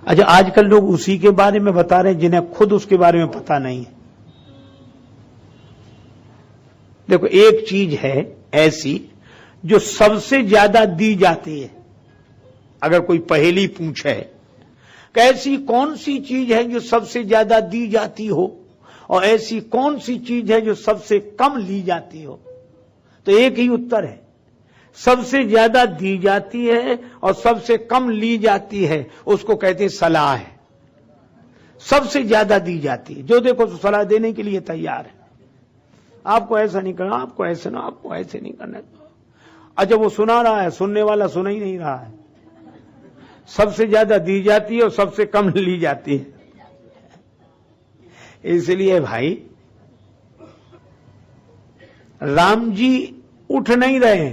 अच्छा, आजकल लोग उसी के बारे में बता रहे हैं जिन्हें खुद उसके बारे में पता नहीं है। देखो, एक चीज है ऐसी जो सबसे ज्यादा दी जाती है। अगर कोई पहेली पूछे कि ऐसी कौन सी चीज है जो सबसे ज्यादा दी जाती हो और ऐसी कौन सी चीज है जो सबसे कम ली जाती हो, तो एक ही उत्तर है, सबसे ज्यादा दी जाती है और सबसे कम ली जाती है, उसको कहते हैं सलाह है। सबसे ज्यादा दी जाती है, जो देखो तो सलाह देने के लिए तैयार है। आपको ऐसा नहीं करना, आपको ऐसे ना, आपको ऐसे नहीं करना। अच्छा, वो सुना रहा है, सुनने वाला सुन ही नहीं रहा है। सबसे ज्यादा दी जाती है और सबसे कम ली जाती है। इसलिए भाई, राम जी उठ नहीं रहे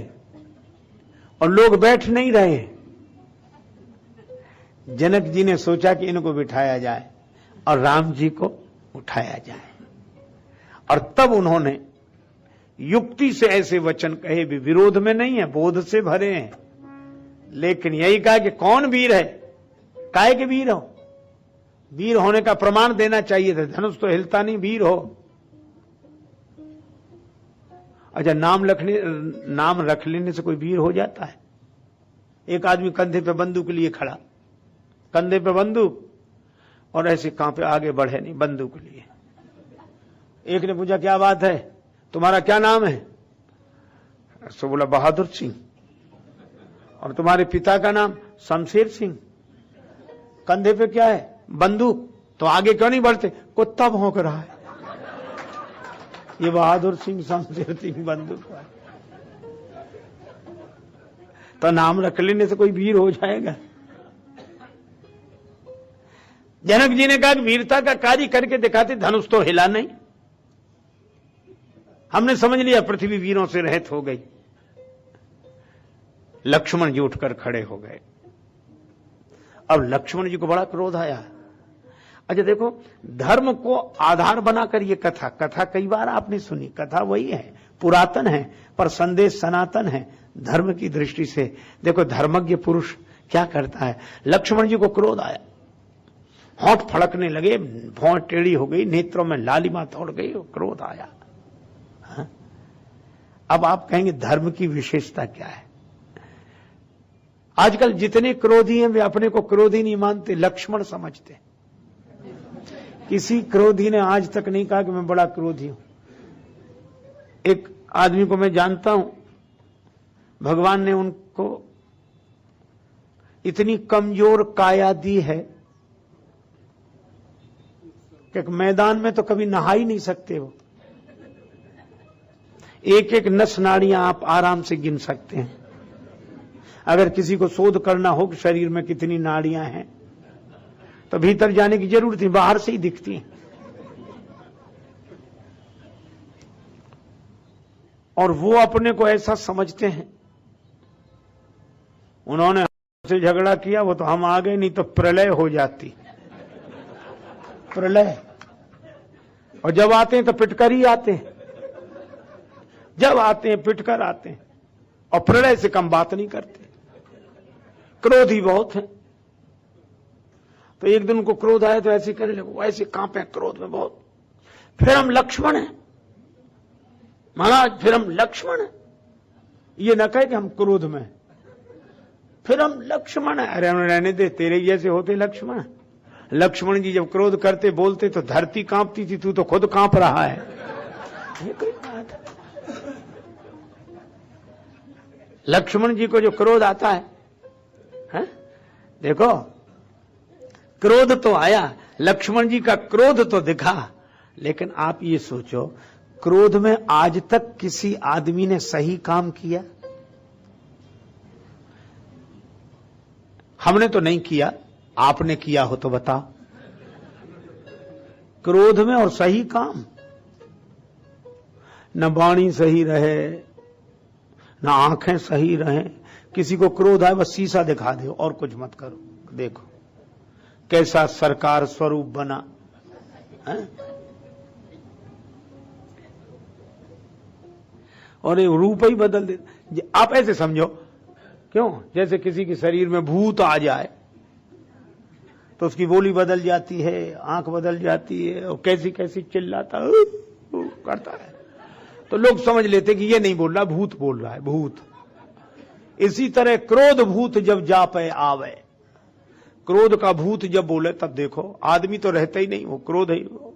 और लोग बैठ नहीं रहे। जनक जी ने सोचा कि इनको बिठाया जाए और राम जी को उठाया जाए, और तब उन्होंने युक्ति से ऐसे वचन कहे, भी विरोध में नहीं है, बोध से भरे हैं, लेकिन यही कहा कि कौन वीर है, काहे के वीर हो, वीर होने का प्रमाण देना चाहिए था, धनुष तो हिलता नहीं, वीर हो। अच्छा, नाम रख लेने से कोई वीर हो जाता है? एक आदमी कंधे पे बंदूक लिए खड़ा, कंधे पे बंदूक, और ऐसे कांपे, आगे बढ़े नहीं, बंदूक लिए। एक ने पूछा, क्या बात है, तुम्हारा क्या नाम है? सो बोला, बहादुर सिंह। और तुम्हारे पिता का नाम? शमशेर सिंह। कंधे पे क्या है? बंदूक। तो आगे क्यों नहीं बढ़ते? कुत्ता भौंक रहा है। ये बहादुर सिंह, शमशेर सिंह, बंदूक। तो नाम रख लेने से कोई वीर हो जाएगा? जनक जी ने कहा कि वीरता का कार्य करके दिखाते, धनुष तो हिला नहीं। हमने समझ लिया पृथ्वी वीरों से रहित हो गई। लक्ष्मण जी उठकर खड़े हो गए। अब लक्ष्मण जी को बड़ा क्रोध आया। अच्छा देखो, धर्म को आधार बनाकर ये कथा कई बार आपने सुनी, कथा वही है, पुरातन है, पर संदेश सनातन है धर्म की दृष्टि से। देखो, धर्मज्ञ पुरुष क्या करता है। लक्ष्मण जी को क्रोध आया, होंठ फड़कने लगे, भौं टेढ़ी हो गई, नेत्रों में लालिमा तोड़ गई, क्रोध आया। हाँ? अब आप कहेंगे धर्म की विशेषता क्या है? आजकल जितने क्रोधी हैं वे अपने को क्रोधी नहीं मानते, लक्ष्मण समझते। किसी क्रोधी ने आज तक नहीं कहा कि मैं बड़ा क्रोधी हूं। एक आदमी को मैं जानता हूं, भगवान ने उनको इतनी कमजोर काया दी है कि मैदान में तो कभी नहा ही नहीं सकते। वो एक एक नस नाड़ियां आप आराम से गिन सकते हैं। अगर किसी को शोध करना हो कि शरीर में कितनी नाड़ियां हैं, तो भीतर जाने की जरूरत नहीं, बाहर से ही दिखती हैं। और वो अपने को ऐसा समझते हैं, उन्होंने हमसे झगड़ा किया, वो तो हम आ गए, नहीं तो प्रलय हो जाती, प्रलय। और जब आते हैं तो पिटकर ही आते हैं, जब आते हैं पिटकर आते हैं, और प्रलय से कम बात नहीं करते। क्रोधी बहुत है। तो एक दिन उनको क्रोध आया तो ऐसे करने लगे, ऐसे कांपे क्रोध में बहुत। फिर हम लक्ष्मण हैं महाराज, फिर हम लक्ष्मण हैं। ये न कहे कि हम क्रोध में, फिर हम लक्ष्मण हैं। अरे रहने दे, तेरे जैसे होते लक्ष्मण। लक्ष्मण जी जब क्रोध करते बोलते तो धरती कांपती थी, तू तो खुद कांप रहा है। ये कोई बात है? लक्ष्मण जी को जो क्रोध आता है? देखो, क्रोध तो आया, लक्ष्मण जी का क्रोध तो दिखा, लेकिन आप ये सोचो, क्रोध में आज तक किसी आदमी ने सही काम किया? हमने तो नहीं किया, आपने किया हो तो बताओ। क्रोध में और सही काम, न वाणी सही रहे, न आंखें सही रहें। किसी को क्रोध आए बस शीशा दिखा दो और कुछ मत करो, देखो कैसा सरकार स्वरूप बना है? और ये रूप ही बदल दे। आप ऐसे समझो, क्यों, जैसे किसी के शरीर में भूत आ जाए तो उसकी बोली बदल जाती है, आंख बदल जाती है और कैसी कैसी चिल्लाता करता है। तो लोग समझ लेते कि ये नहीं बोल रहा, भूत बोल रहा है, भूत। इसी तरह क्रोध भूत जब जा पे आवे, क्रोध का भूत जब बोले तब देखो आदमी तो रहता ही नहीं, वो क्रोध ही वो।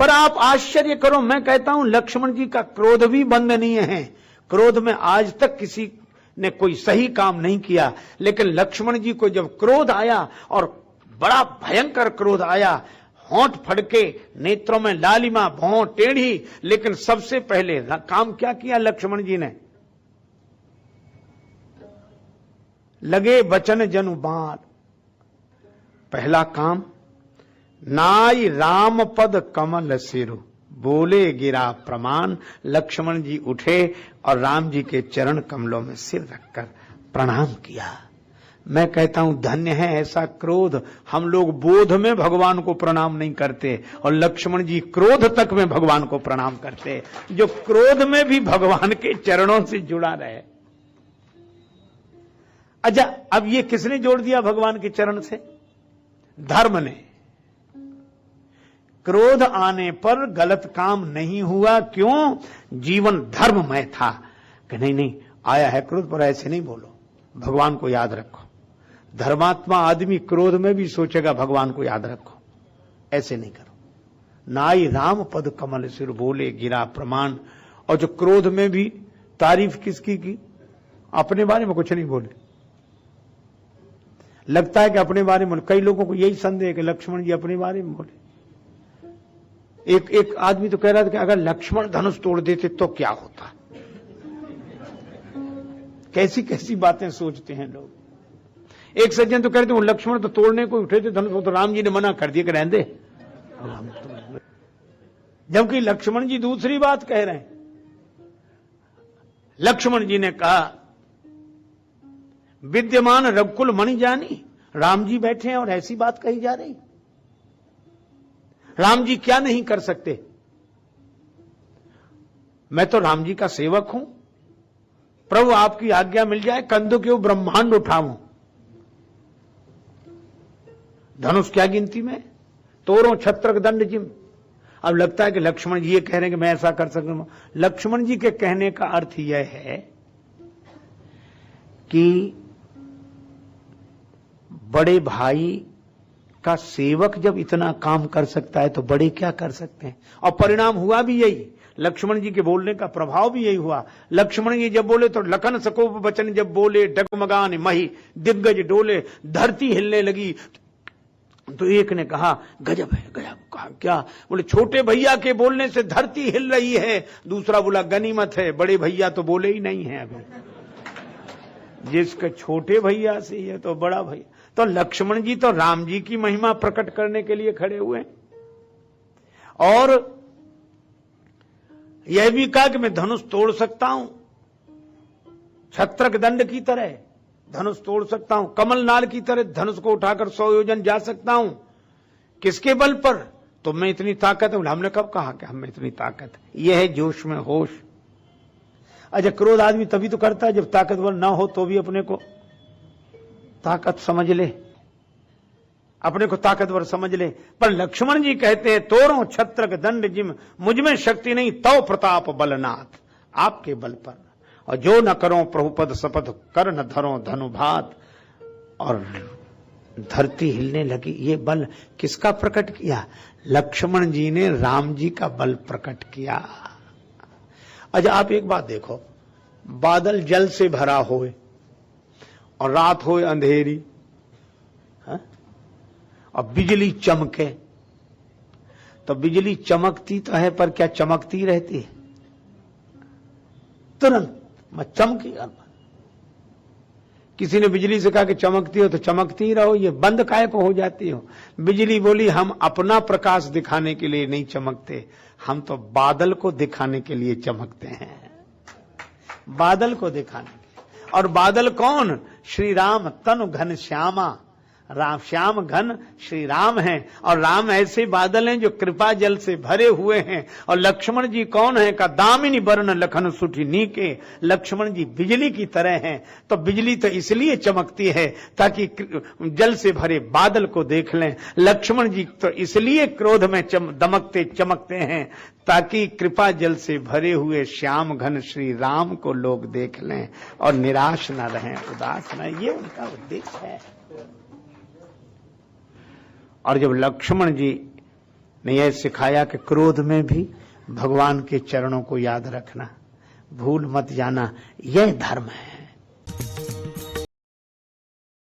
पर आप आश्चर्य करो, मैं कहता हूं लक्ष्मण जी का क्रोध भी बंदनीय है। क्रोध में आज तक किसी ने कोई सही काम नहीं किया, लेकिन लक्ष्मण जी को जब क्रोध आया और बड़ा भयंकर क्रोध आया, होंठ फड़के, नेत्रों में लालिमा, भौं टेढ़ी, लेकिन सबसे पहले काम क्या किया लक्ष्मण जी ने? लगे बचन जनु बाण। पहला काम, नाई राम पद कमल सिरु, बोले गिरा प्रमाण। लक्ष्मण जी उठे और राम जी के चरण कमलों में सिर रखकर प्रणाम किया। मैं कहता हूं धन्य है ऐसा क्रोध। हम लोग बोध में भगवान को प्रणाम नहीं करते और लक्ष्मण जी क्रोध तक में भगवान को प्रणाम करते, जो क्रोध में भी भगवान के चरणों से जुड़ा रहे। अच्छा, अब ये किसने जोड़ दिया भगवान के चरण से? धर्म ने। क्रोध आने पर गलत काम नहीं हुआ, क्यों? जीवन धर्ममय था कि नहीं नहीं आया है क्रोध, पर ऐसे नहीं बोलो, भगवान को याद रखो। धर्मात्मा आदमी क्रोध में भी सोचेगा भगवान को याद रखो, ऐसे नहीं करो। नाई राम पद कमल सिर, बोले गिरा प्रमाण। और जो क्रोध में भी तारीफ किसकी की? अपने बारे में कुछ नहीं बोले। लगता है कि अपने बारे में, कई लोगों को यही संदेह है कि लक्ष्मण जी अपने बारे में बोले। एक आदमी तो कह रहा था कि अगर लक्ष्मण धनुष तोड़ देते तो क्या होता। कैसी कैसी बातें सोचते हैं लोग। एक सज्जन तो कहते हैं वो लक्ष्मण तो तोड़ने को उठे थे धनुष, वो तो राम जी ने मना कर दिया कि रहने दे, जबकि लक्ष्मण जी दूसरी बात कह रहे हैं। लक्ष्मण जी ने कहा विद्यमान रघुकुल मणि जानी, राम जी बैठे हैं और ऐसी बात कही जा रही। राम जी क्या नहीं कर सकते? मैं तो राम जी का सेवक हूं, प्रभु आपकी आज्ञा मिल जाए कंधों के ब्रह्मांड उठाऊं। धनुष क्या गिनती में, तोरों छत्रक दंड जिम। अब लगता है कि लक्ष्मण जी ये कह रहे हैं कि मैं ऐसा कर सकता हूं। लक्ष्मण जी के कहने का अर्थ यह है कि बड़े भाई का सेवक जब इतना काम कर सकता है तो बड़े क्या कर सकते हैं। और परिणाम हुआ भी यही, लक्ष्मण जी के बोलने का प्रभाव भी यही हुआ। लक्ष्मण जी जब बोले तो लखन सकोप बचन जब बोले, डगमगान मही दिग्गज डोले, धरती हिलने लगी। तो एक ने कहा गजब है, गजब। कहा क्या? बोले छोटे भैया के बोलने से धरती हिल रही है। दूसरा बोला गनीमत है, बड़े भैया तो बोले ही नहीं है अभी। जिसके छोटे भैया से ये तो बड़ा भैया। तो लक्ष्मण जी तो राम जी की महिमा प्रकट करने के लिए खड़े हुए और यह भी कहा कि मैं धनुष तोड़ सकता हूं, छत्रक दंड की तरह धनुष तोड़ सकता हूं, कमल नाल की तरह धनुष को उठाकर 100 योजन जा सकता हूं। किसके बल पर? तो मैं इतनी ताकत है। हमने कब कहा कि हमें इतनी ताकत है? यह है जोश में होश। अच्छा, क्रोध आदमी तभी तो करता है जब ताकतवर ना हो तो भी अपने को ताकत समझ ले, अपने को ताकतवर समझ ले। पर लक्ष्मण जी कहते हैं तोरों छत्रक दंड जिम, मुझ में शक्ति नहीं तव प्रताप बलनाथ, आपके बल पर। और जो न करो प्रभुपद शपथ कर न धरो धनुभात। और धरती हिलने लगी। ये बल किसका प्रकट किया? लक्ष्मण जी ने राम जी का बल प्रकट किया। अच्छा, आप एक बात देखो, बादल जल से भरा होए और रात होए अंधेरी, और बिजली चमके, तो बिजली चमकती तो है पर क्या चमकती रहती है? तुरंत चमकी। किसी ने बिजली से कहा कि चमकती हो तो चमकती ही रहो, ये बंद काहे को हो जाती हो? बिजली बोली हम अपना प्रकाश दिखाने के लिए नहीं चमकते, हम तो बादल को दिखाने के लिए चमकते हैं। बादल को दिखाने के। और बादल कौन? श्री राम तनु घन श्यामा, राम श्याम घन श्री राम हैं, और राम ऐसे बादल हैं जो कृपा जल से भरे हुए हैं। और लक्ष्मण जी कौन है का दामिनी वर्ण लखन सुठी नीके, लक्ष्मण जी बिजली की तरह हैं। तो बिजली तो इसलिए चमकती है ताकि जल से भरे बादल को देख लें, लक्ष्मण जी तो इसलिए क्रोध में दमकते चमकते हैं ताकि कृपा जल से भरे हुए श्याम घन श्री राम को लोग देख लें और निराश न रहें, उदास न, ये उनका उद्देश्य है। और जब लक्ष्मण जी ने यह सिखाया कि क्रोध में भी भगवान के चरणों को याद रखना, भूल मत जाना, यह धर्म है।